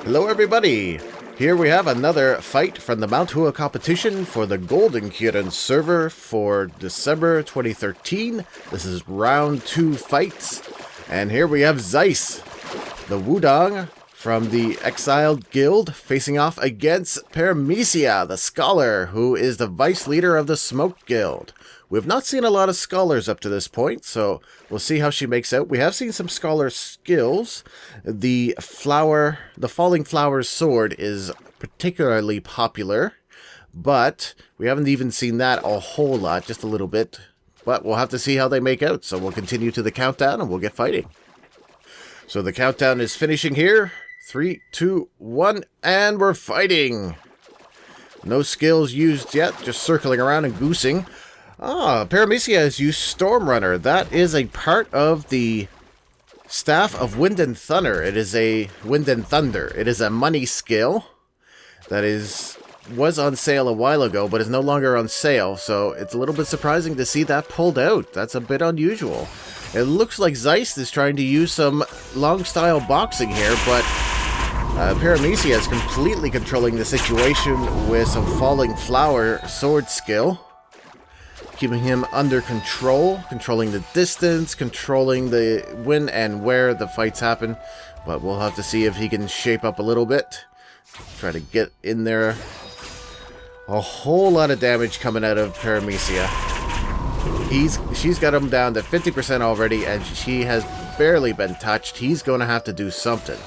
Hello everybody! Here we have another fight from the Mount Hua competition for the Golden Kirin server for December 2013. This is round 2 fights. And here we have Xeist, the Wudong from the Exiled Guild, facing off against Paramecia, the Scholar, who is the vice leader of the Smoke Guild. We've not seen a lot of Scholars up to this point, so we'll see how she makes out. We have seen some Scholar skills. The Falling Flowers sword is particularly popular, but we haven't even seen that a whole lot, just a little bit. But we'll have to see how they make out, so we'll continue to the countdown and we'll get fighting. So the countdown is finishing here. 3, 2, 1, and we're fighting! No skills used yet, just circling around and goosing. Paramecia has used Storm Runner. That is a part of the Staff of Wind and Thunder. It is a Wind and Thunder. It is a money skill that was on sale a while ago, but is no longer on sale, so it's a little bit surprising to see that pulled out. That's a bit unusual. It looks like Xeist is trying to use some long-style boxing here, but Paramecia is completely controlling the situation with some Falling Flower sword skill. Keeping him under control, controlling the distance, controlling the when and where the fights happen. But we'll have to see if he can shape up a little bit. Try to get in there. A whole lot of damage coming out of Paramecia. She's got him down to 50% already, and she has barely been touched. He's going to have to do something.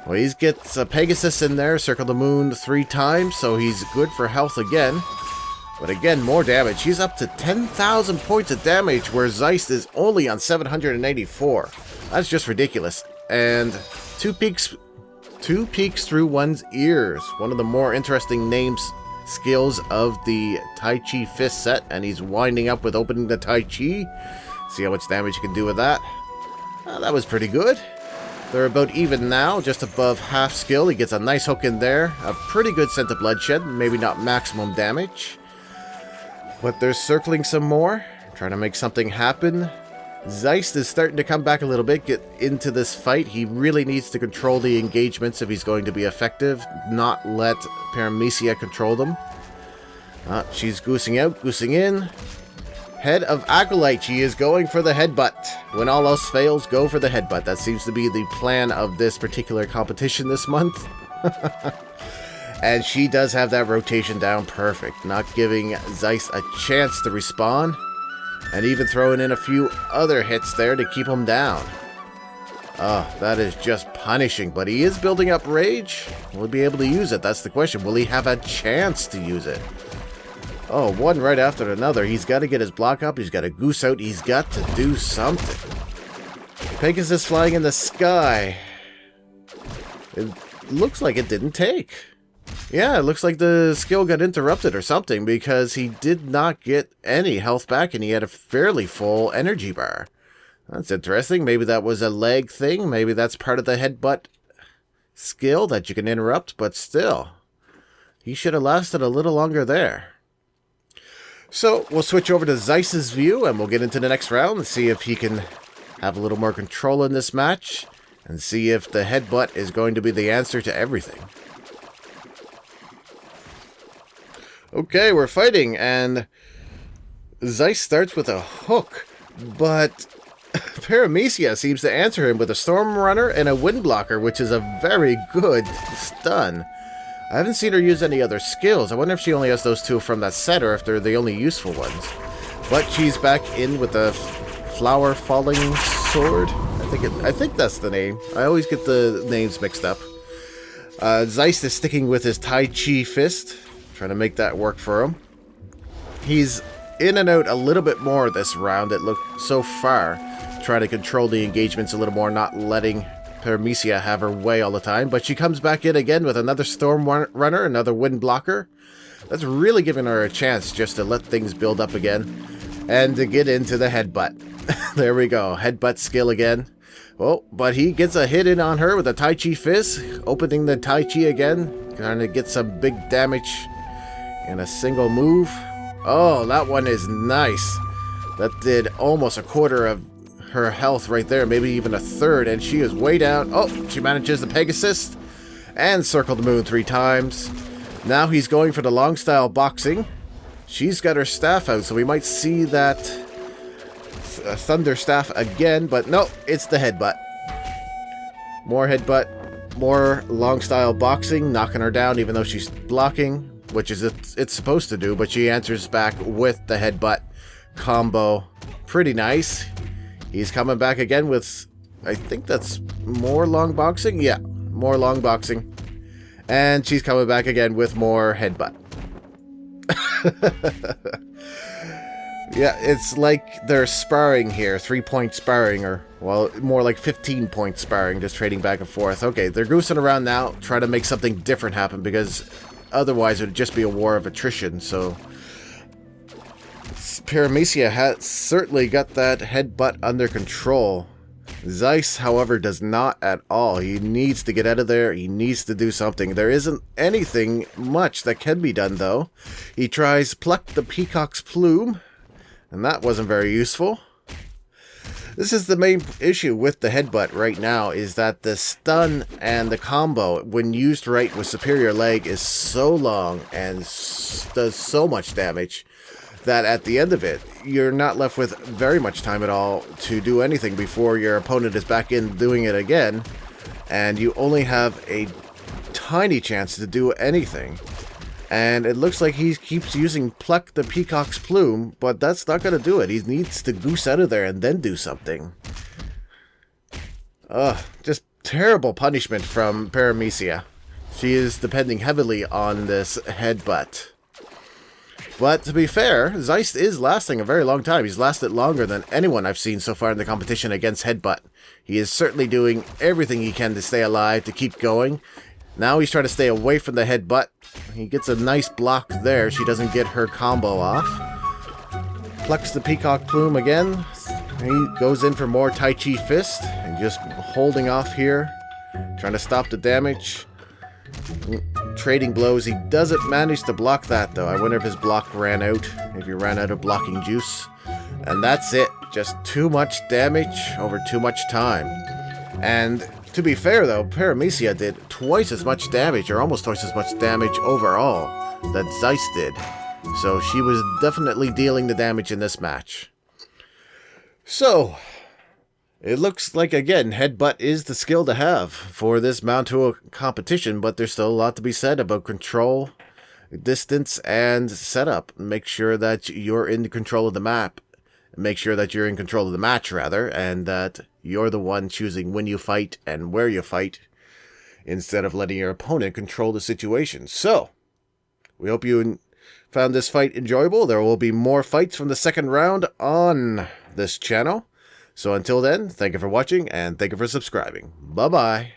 Well, he gets a Pegasus in there, Circle the Moon 3 times, so he's good for health again. But again, more damage. He's up to 10,000 points of damage, where Xeist is only on 784. That's just ridiculous. And two peeks through one's ears. One of the more interesting skills of the Tai Chi Fist set, and he's winding up with opening the Tai Chi. See how much damage you can do with that. That was pretty good. They're about even now, just above half skill. He gets a nice hook in there. A pretty good scent of bloodshed, maybe not maximum damage. But they're circling some more, trying to make something happen. Xeist is starting to come back a little bit, get into this fight. He really needs to control the engagements if he's going to be effective, not let Paramecia control them. She's goosing out, goosing in. Head of Acolyte, she is going for the headbutt. When all else fails, go for the headbutt. That seems to be the plan of this particular competition this month. And she does have that rotation down perfect, not giving Xeist a chance to respawn, and even throwing in a few other hits there to keep him down. That is just punishing, but he is building up rage. Will he be able to use it? That's the question. Will he have a chance to use it? One right after another. He's got to get his block up. He's got to goose out. He's got to do something. Pegasus flying in the sky. It looks like it didn't take. Yeah, it looks like the skill got interrupted or something, because he did not get any health back and he had a fairly full energy bar. That's interesting. Maybe that was a leg thing. Maybe that's part of the headbutt skill that you can interrupt, but still. He should have lasted a little longer there. So, we'll switch over to Xeist's view and we'll get into the next round and see if he can have a little more control in this match and see if the headbutt is going to be the answer to everything. Okay, we're fighting, and Xeist starts with a hook, but Paramecia seems to answer him with a Storm Runner and a Wind Blocker, which is a very good stun. I haven't seen her use any other skills. I wonder if she only has those two from that set, or if they're the only useful ones. But she's back in with the Flower Falling Sword. I think that's the name. I always get the names mixed up. Xeist is sticking with his Tai Chi Fist, trying to make that work for him. He's in and out a little bit more this round, it looked so far. Trying to control the engagements a little more, not letting Paramecia have her way all the time. But she comes back in again with another Storm Runner, another Wind Blocker. That's really giving her a chance just to let things build up again. And to get into the headbutt. There we go, headbutt skill again. Well, but he gets a hit in on her with a Tai Chi Fist, opening the Tai Chi again, trying to get some big damage in a single move. Oh, that one is nice. That did almost a quarter of her health right there, maybe even a third, and she is way down. Oh, she manages the Pegasus, and circle the moon 3 times. Now he's going for the long style boxing. She's got her staff out, so we might see that thunder staff again, but no, it's the headbutt. More headbutt, more long style boxing, knocking her down even though she's blocking, which is it's supposed to do, but she answers back with the headbutt combo. Pretty nice. He's coming back again with, I think that's more long boxing? Yeah, more long boxing. And she's coming back again with more headbutt. Yeah, it's like they're sparring here, 3-point sparring, or, well, more like 15-point sparring, just trading back and forth. Okay, they're goosing around now, trying to make something different happen, because otherwise it would just be a war of attrition, so Paramecia has certainly got that headbutt under control. Xeist, however, does not at all. He needs to get out of there. He needs to do something. There isn't anything much that can be done, though. He tries pluck the peacock's plume, and that wasn't very useful. This is the main issue with the headbutt right now, is that the stun and the combo, when used right with superior leg, is so long and does so much damage that at the end of it, you're not left with very much time at all to do anything before your opponent is back in doing it again, and you only have a tiny chance to do anything. And it looks like he keeps using pluck the peacock's plume, but that's not going to do it. He needs to goose out of there and then do something. Just terrible punishment from Paramecia. She is depending heavily on this headbutt. But to be fair, Xeist is lasting a very long time. He's lasted longer than anyone I've seen so far in the competition against headbutt. He is certainly doing everything he can to stay alive, to keep going. Now he's trying to stay away from the headbutt. He gets a nice block there. She doesn't get her combo off. Plucks the peacock plume again. He goes in for more Tai Chi fist and just holding off here, trying to stop the damage. Trading blows. He doesn't manage to block that, though. I wonder if his block ran out, if he ran out of blocking juice. And that's it. Just too much damage over too much time. And to be fair, though, Paramecia did twice as much damage, or almost twice as much damage overall, that Xeist did. So she was definitely dealing the damage in this match. So it looks like, again, headbutt is the skill to have for this Mantua competition, but there's still a lot to be said about control, distance, and setup. Make sure that you're in control of the map. Make sure that you're in control of the match, rather, and that you're the one choosing when you fight and where you fight, instead of letting your opponent control the situation. So, we hope you found this fight enjoyable. There will be more fights from the second round on this channel. So until then, thank you for watching, and thank you for subscribing. Bye-bye.